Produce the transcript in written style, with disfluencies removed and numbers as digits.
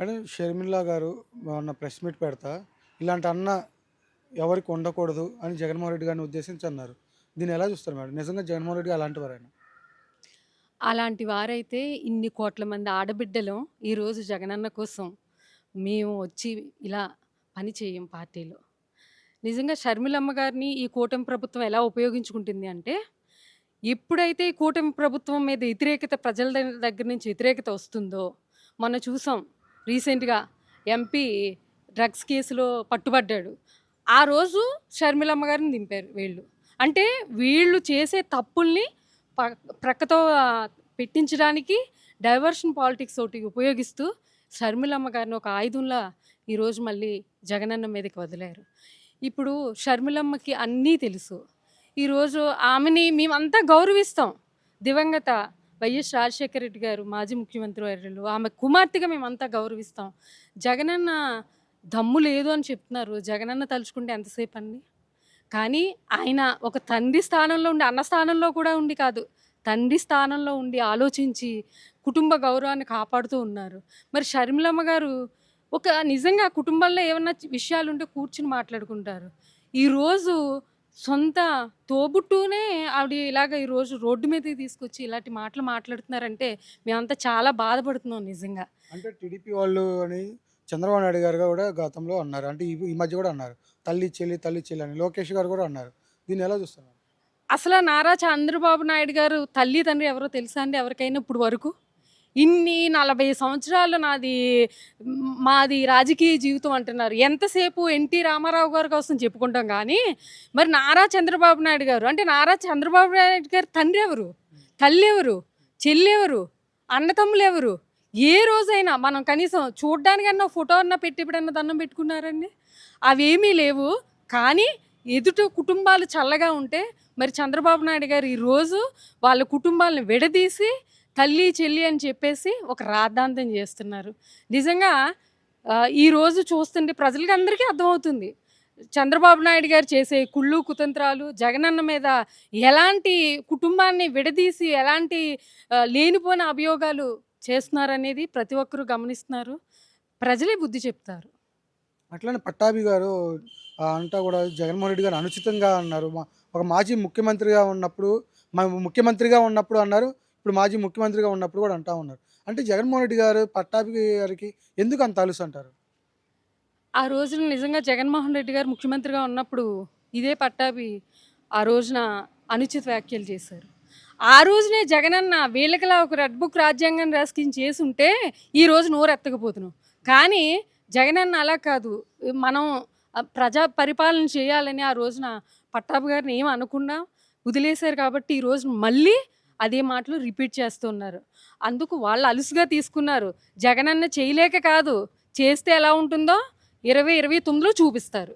Madam Sharmila గారు మొన్న press meet పెడతా ఇలాంటి అన్న ఎవరికి ఉండకూడదు అని జగన్మోహన్ రెడ్డి గారిని ఉద్దేశించి అన్నారు. దీన్ని ఎలా చూస్తారు మేడం? నిజంగా జగన్మోహన్ రెడ్డి అలాంటి వారైనా? అలాంటి వారైతే ఇన్ని కోట్ల మంది ఆడబిడ్డలం ఈరోజు జగనన్న కోసం మేము వచ్చి ఇలా పని చేయం పార్టీలో. నిజంగా షర్మిలమ్మ గారిని ఈ కూటమి ప్రభుత్వం ఎలా ఉపయోగించుకుంటుంది అంటే, ఎప్పుడైతే ఈ కూటమి ప్రభుత్వం మీద వ్యతిరేకత ప్రజల దగ్గర నుంచి వ్యతిరేకత వస్తుందో, మొన్న చూసాం రీసెంట్‌గా ఎంపీ డ్రగ్స్ కేసులో పట్టుబడ్డాడు. ఆ రోజు షర్మిలమ్మ గారిని దింపారు వీళ్ళు. అంటే వీళ్ళు చేసే తప్పుల్ని ప ప్రక్కతో పెట్టించడానికి డైవర్షన్ పాలిటిక్స్ ఒకటి ఉపయోగిస్తూ షర్మిలమ్మ గారిని ఒక ఆయుధంలా ఈరోజు మళ్ళీ జగనన్న మీదకి వదిలారు. ఇప్పుడు షర్మిలమ్మకి అన్నీ తెలుసు. ఈరోజు ఆమెని మేమంతా గౌరవిస్తాం. దివంగత వైఎస్ రాజశేఖర రెడ్డి గారు మాజీ ముఖ్యమంత్రి వర్యులు, ఆమె కుమార్తెగా మేమంతా గౌరవిస్తాం. జగనన్న దమ్ము లేదు అని చెప్తున్నారు. జగనన్న తలుచుకుంటే ఎంతసేపు అండి? కానీ ఆయన ఒక తండ్రి స్థానంలో ఉండి, అన్న స్థానంలో కూడా ఉండి కాదు, తండ్రి స్థానంలో ఉండి ఆలోచించి కుటుంబ గౌరవాన్ని కాపాడుతూ ఉన్నారు. మరి షర్మిలమ్మ గారు ఒక నిజంగా కుటుంబంలో ఏమన్నా విషయాలుంటే కూర్చుని మాట్లాడుకుంటారు. ఈరోజు సొంత తోబుట్టునే ఆవిడ ఇలాగ ఈరోజు రోడ్డు మీదకి తీసుకొచ్చి ఇలాంటి మాటలు మాట్లాడుతున్నారంటే మేమంతా చాలా బాధపడుతున్నాం నిజంగా. అంటే టీడీపీ వాళ్ళు అని చంద్రబాబు నాయుడు గారు కూడా గతంలో అన్నారు. అంటే ఈ మధ్య కూడా అన్నారు. తల్లి చెల్లి అని లోకేష్ గారు కూడా అన్నారు. దీన్ని ఎలా చూస్తారు మేడం? అసలు నారా చంద్రబాబు నాయుడు గారు తల్లి తండ్రి ఎవరో తెలుసా అండి ఎవరికైనా ఇప్పుడు వరకు? ఇన్ని 40 సంవత్సరాలు మాది రాజకీయ జీవితం అంటున్నారు. ఎంతసేపు ఎన్టీ రామారావు గారి కోసం చెప్పుకుంటాం కానీ, మరి నారా చంద్రబాబు నాయుడు గారు అంటే నారా చంద్రబాబు నాయుడు గారి తండ్రి ఎవరు? తల్లి ఎవరు? చెల్లి ఎవరు? అన్నతమ్ములు ఎవరు? ఏ రోజైనా మనం కనీసం చూడ్డానికన్నా ఫోటో అన్నా పెట్టి ఎప్పుడన్నా దండం పెట్టుకున్నారండి? అవేమీ లేవు. కానీ ఎదుట కుటుంబాలు చల్లగా ఉంటే మరి చంద్రబాబు నాయుడు గారు ఈరోజు వాళ్ళ కుటుంబాలను విడదీసి తల్లి చెల్లి అని చెప్పేసి ఒక రాద్ధాంతం చేస్తున్నారు. నిజంగా ఈరోజు చూస్తుంటే ప్రజలకి అందరికీ అర్థమవుతుంది. చంద్రబాబు నాయుడు గారు చేసే కుళ్ళు కుతంత్రాలు, జగనన్న మీద ఎలాంటి కుటుంబాన్ని విడదీసి ఎలాంటి లేనిపోయిన అభియోగాలు చేస్తున్నారనేది ప్రతి ఒక్కరూ గమనిస్తున్నారు. ప్రజలే బుద్ధి చెప్తారు. అట్లనే పట్టాభి గారు అంతా కూడా జగన్మోహన్ రెడ్డి గారు అనుచితంగా అన్నారు. ఒక మాజీ ముఖ్యమంత్రిగా ఉన్నప్పుడు అన్నారు. ఇప్పుడు మాజీ ముఖ్యమంత్రిగా ఉన్నప్పుడు కూడా అంటా ఉన్నారు. అంటే జగన్మోహన్ రెడ్డి గారు పట్టాభి గారికి ఎందుకు అంత అలుసు అంటారు? ఆ రోజున నిజంగా జగన్మోహన్ రెడ్డి గారు ముఖ్యమంత్రిగా ఉన్నప్పుడు ఇదే పట్టాభి ఆ రోజున అనుచిత వ్యాఖ్యలు చేశారు. ఆ రోజునే జగనన్న వీళ్ళకిలా ఒక రెడ్ బుక్ రాజ్యాంగం రాసుకుని చేసుంటే ఈరోజు నోరెత్తకపోతున్నాం. కానీ జగనన్న అలా కాదు. మనం ప్రజా పరిపాలన చేయాలని ఆ రోజున పట్టాభి గారిని ఏం అనకుండా వదిలేశారు కాబట్టి ఈరోజు మళ్ళీ అదే మాటలు రిపీట్ చేస్తున్నారు. అందుకు వాళ్ళు అలుసుగా తీసుకున్నారు. జగనన్న చేయలేక కాదు, చేస్తే ఎలా ఉంటుందో 2029లో చూపిస్తారు.